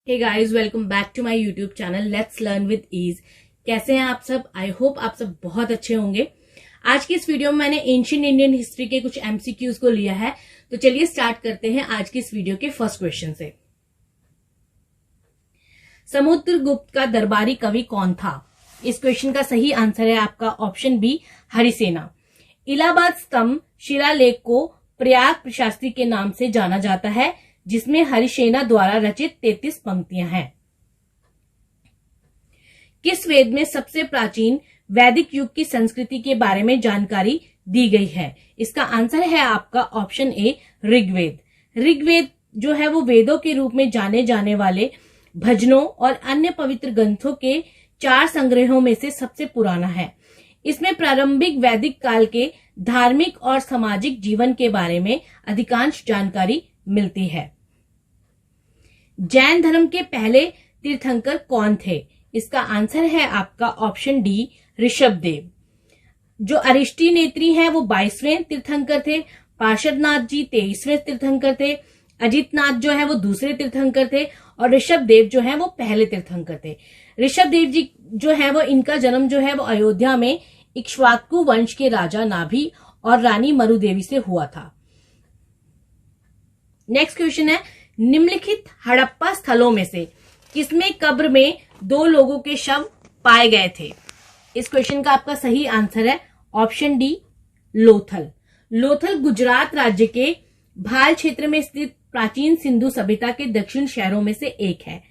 Hey guys, welcome back to my YouTube channel let's learn with ease. कैसे हैं आप सब? आई होप आप सब बहुत अच्छे होंगे। आज की इस वीडियो में मैंने एंशिएंट इंडियन हिस्ट्री के कुछ एमसीक्यूज को लिया है। तो चलिए स्टार्ट करते हैं आज की इस वीडियो के फर्स्ट क्वेश्चन से। समुद्रगुप्त का दरबारी कवि कौन था? इस क्वेश्चन का सही आंसर है आपका ऑप्शन बी, हरिसेना। इलाहाबाद स्तंभ शिलालेख को प्रयाग प्रशास्त्री के नाम से जाना जाता है, जिसमें हरिसेना द्वारा रचित 33 पंक्तियां हैं। किस वेद में सबसे प्राचीन वैदिक युग की संस्कृति के बारे में जानकारी दी गई है? इसका आंसर है आपका ऑप्शन ए, ऋग्वेद। ऋग्वेद जो है वो वेदों के रूप में जाने जाने वाले भजनों और अन्य पवित्र ग्रंथों के 4 संग्रहों में से सबसे पुराना है। इसमें प्रारंभिक वैदिक काल के धार्मिक और सामाजिक जीवन के बारे में अधिकांश जानकारी मिलती है। जैन धर्म के पहले तीर्थंकर कौन थे? इसका आंसर है आपका ऑप्शन डी, ऋषभदेव। जो अरिष्टी नेत्री हैं वो 22वें तीर्थंकर थे। पार्षदनाथ जी 23वें तीर्थंकर थे। अजितनाथ जो है वो दूसरे तीर्थंकर थे और ऋषभदेव जो है वो पहले तीर्थंकर थे। ऋषभदेव जी जो है वो इनका जन्म जो है वो अयोध्या में इक्ष्वाकु वंश के राजा नाभि और रानी मरुदेवी से हुआ था। नेक्स्ट क्वेश्चन है, निम्नलिखित हड़प्पा स्थलों में से किसमें कब्र में 2 लोगों के शव पाए गए थे? इस क्वेश्चन का आपका सही आंसर है ऑप्शन डी, लोथल। लोथल गुजरात राज्य के भाल क्षेत्र में स्थित प्राचीन सिंधु सभ्यता के दक्षिण शहरों में से एक है।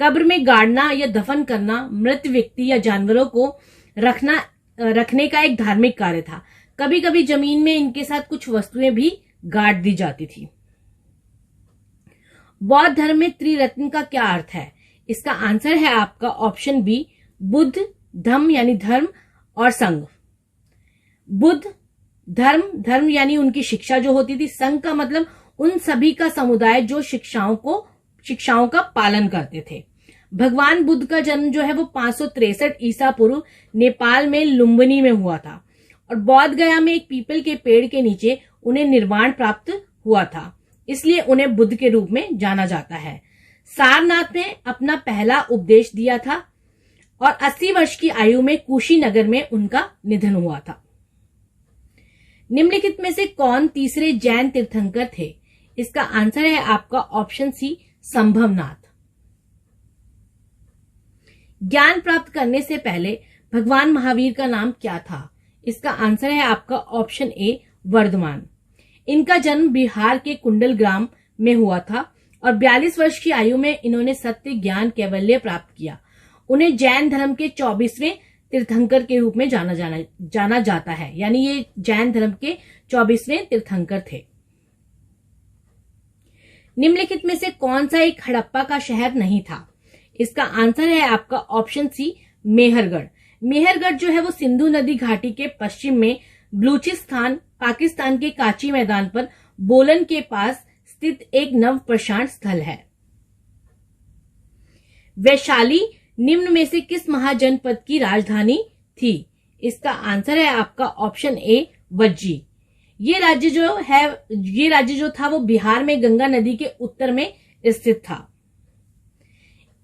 कब्र में गाड़ना या दफन करना मृत व्यक्ति या जानवरों को रखने का एक धार्मिक कार्य था। कभी कभी जमीन में इनके साथ कुछ वस्तुएं भी गाड़ दी जाती थी। बौद्ध धर्म में त्रिरत्न का क्या अर्थ है? इसका आंसर है आपका ऑप्शन बी, बुद्ध, धम्म यानी धर्म और संघ। बुद्ध, धर्म यानी उनकी शिक्षा जो होती थी, संघ का मतलब उन सभी का समुदाय जो शिक्षाओं का पालन करते थे। भगवान बुद्ध का जन्म जो है वो 563 ईसा पूर्व नेपाल में लुम्बिनी में हुआ था और बौद्ध गया में एक पीपल के पेड़ के नीचे उन्हें निर्वाण प्राप्त हुआ था, इसलिए उन्हें बुद्ध के रूप में जाना जाता है। सारनाथ ने अपना पहला उपदेश दिया था और 80 वर्ष की आयु में कुशीनगर में उनका निधन हुआ था। निम्नलिखित में से कौन तीसरे जैन तीर्थंकर थे? इसका आंसर है आपका ऑप्शन सी, संभवनाथ। ज्ञान प्राप्त करने से पहले भगवान महावीर का नाम क्या था? इसका आंसर है आपका ऑप्शन ए, वर्धमान। इनका जन्म बिहार के कुंडल ग्राम में हुआ था और 42 वर्ष की आयु में इन्होंने सत्य, ज्ञान, कैवल्य प्राप्त किया। उन्हें जैन धर्म के 24वें तीर्थंकर के रूप में जाना जाता है, यानी ये जैन धर्म के 24वें तीर्थंकर थे। निम्नलिखित में से कौन सा एक हड़प्पा का शहर नहीं था? इसका आंसर है आपका ऑप्शन सी, मेहरगढ़। मेहरगढ़ जो है वो सिंधु नदी घाटी के पश्चिम में बलूचिस्तान, पाकिस्तान के काची मैदान पर बोलन के पास स्थित एक नव प्रशांत स्थल है। वैशाली निम्न में से किस महाजनपद की राजधानी थी? इसका आंसर है आपका ऑप्शन ए, वज्जी। ये राज्य जो था वो बिहार में गंगा नदी के उत्तर में स्थित था।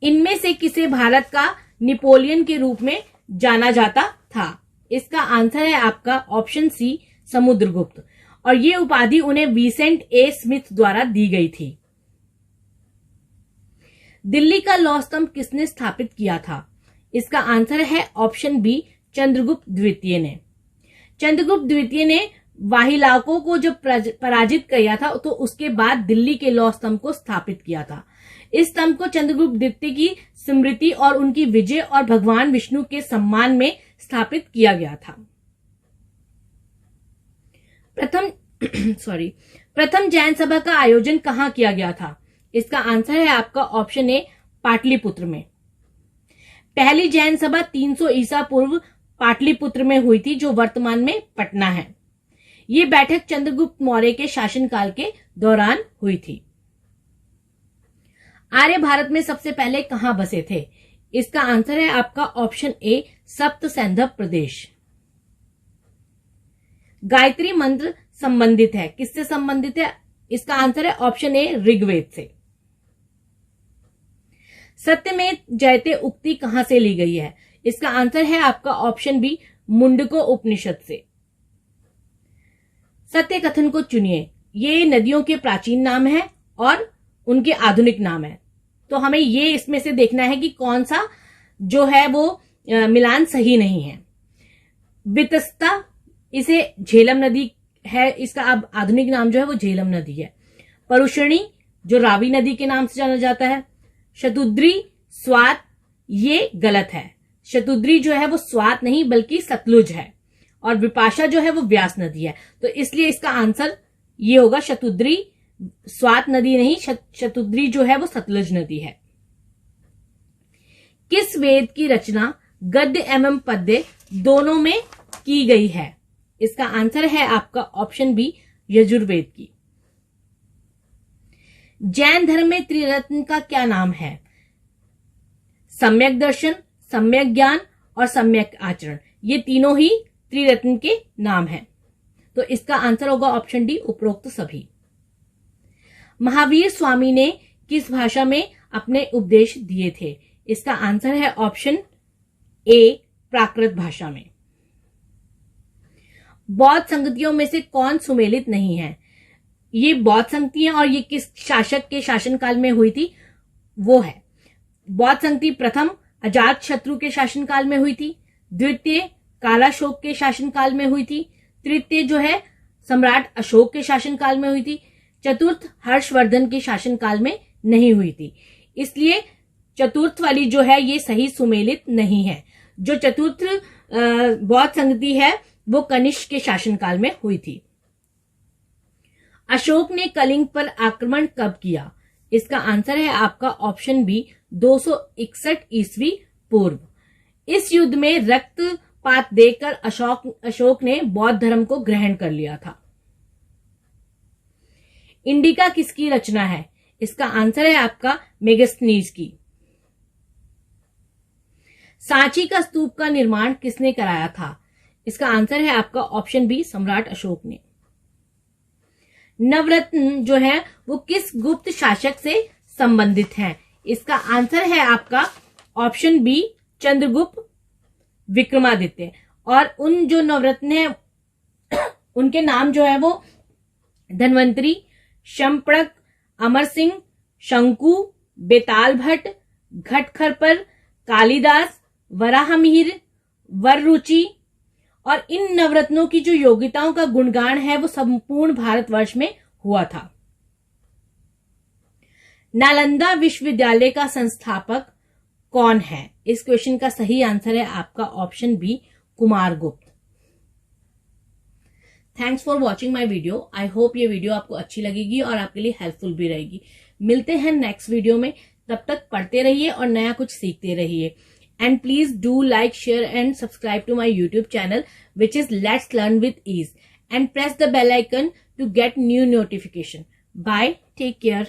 इनमें से किसे भारत का नेपोलियन के रूप में जाना जाता था? इसका आंसर है आपका ऑप्शन सी, समुद्रगुप्त, और ये उपाधि उन्हें विसेंट ए स्मिथ द्वारा दी गई थी। दिल्ली का लौह स्तंभ किसने स्थापित किया था? इसका आंसर है ऑप्शन बी, चंद्रगुप्त द्वितीय ने। चंद्रगुप्त द्वितीय ने वाहिलाकों को जब पराजित किया था तो उसके बाद दिल्ली के लौह स्तंभ को स्थापित किया था। इस स्तंभ को चंद्रगुप्त द्वितीय की स्मृति और उनकी विजय और भगवान विष्णु के सम्मान में स्थापित किया गया था। प्रथम जैन सभा का आयोजन कहां किया गया था? इसका आंसर है आपका ऑप्शन ए, पाटलिपुत्र में। पहली जैन सभा 300 ईसा पूर्व पाटलिपुत्र में हुई थी, जो वर्तमान में पटना है। ये बैठक चंद्रगुप्त मौर्य के शासनकाल के दौरान हुई थी। आर्य भारत में सबसे पहले कहां बसे थे? इसका आंसर है आपका ऑप्शन ए, सप्त सैंधव प्रदेश। गायत्री मंत्र संबंधित है, किससे संबंधित है? इसका आंसर है ऑप्शन ए, ऋग्वेद से। सत्य में जयते उक्ति कहां से ली गई है? इसका आंसर है आपका ऑप्शन बी, मुंडको उपनिषद से। सत्य कथन को चुनिए। ये नदियों के प्राचीन नाम है और उनके आधुनिक नाम है, तो हमें ये इसमें से देखना है कि कौन सा जो है वो मिलान सही नहीं है। वितस्ता, इसे झेलम नदी है, इसका अब आधुनिक नाम जो है वो झेलम नदी है। परुषणी, जो रावी नदी के नाम से जाना जाता है। शतुद्री, स्वात, ये गलत है। शतुद्री जो है वो स्वात नहीं बल्कि सतलुज है, और विपाशा जो है वो व्यास नदी है, तो इसलिए इसका आंसर ये होगा शतुद्री, स्वात नदी नहीं, शतुद्री जो है वो सतलुज नदी है। किस वेद की रचना गद्य एवं पद्य दोनों में की गई है? इसका आंसर है आपका ऑप्शन बी, यजुर्वेद की। जैन धर्म में त्रिरत्न का क्या नाम है? सम्यक दर्शन, सम्यक ज्ञान और सम्यक आचरण, ये तीनों ही त्रिरत्न के नाम हैं, तो इसका आंसर होगा ऑप्शन डी, उपरोक्त सभी। महावीर स्वामी ने किस भाषा में अपने उपदेश दिए थे? इसका आंसर है ऑप्शन ए, प्राकृत भाषा में। बौद्ध संगतियों में से कौन सुमेलित नहीं है? ये बौद्ध संगतियां और ये किस शासक के शासनकाल में हुई थी वो है। बौद्ध संगति प्रथम अजात शत्रु के शासनकाल में हुई थी, द्वितीय कालाशोक के शासनकाल में हुई थी, तृतीय जो है सम्राट अशोक के शासनकाल में हुई थी, चतुर्थ हर्षवर्धन के शासनकाल में नहीं हुई थी। इसलिए चतुर्थ वाली जो है ये सही सुमेलित नहीं है। जो चतुर्थ बौद्ध संगति है वो कनिष्क के शासनकाल में हुई थी। अशोक ने कलिंग पर आक्रमण कब किया? इसका आंसर है आपका ऑप्शन बी, 261 ईस्वी पूर्व। इस युद्ध में रक्तपात देकर अशोक ने बौद्ध धर्म को ग्रहण कर लिया था। इंडिका किसकी रचना है? इसका आंसर है आपका मेगास्थनीज की। सांची का स्तूप का निर्माण किसने कराया था? इसका आंसर है आपका ऑप्शन बी, सम्राट अशोक ने। नवरत्न जो है वो किस गुप्त शासक से संबंधित हैं? इसका आंसर है आपका ऑप्शन बी, चंद्रगुप्त विक्रमादित्य। और उन जो नवरत्न है उनके नाम जो है वो धन्वंतरी, शंपड़क, अमर सिंह, शंकु, बेताल भट्ट, घटखरपर, कालिदास, वराहमिहिर, वररुचि। और इन नवरत्नों की जो योग्यताओं का गुणगान है वो संपूर्ण भारतवर्ष में हुआ था। नालंदा विश्वविद्यालय का संस्थापक कौन है? इस क्वेश्चन का सही आंसर है आपका option B, Kumaragupta. Thanks for watching my video. I hope ये वीडियो आपको अच्छी लगेगी और आपके लिए हेल्पफुल भी रहेगी। मिलते हैं नेक्स्ट वीडियो में, तब तक पढ़ते रहिए और नया कुछ सीखते रहिए। And please do like, share and subscribe to my YouTube channel, which is Let's Learn with Ease, and press the bell icon to get new notification. Bye. Take care.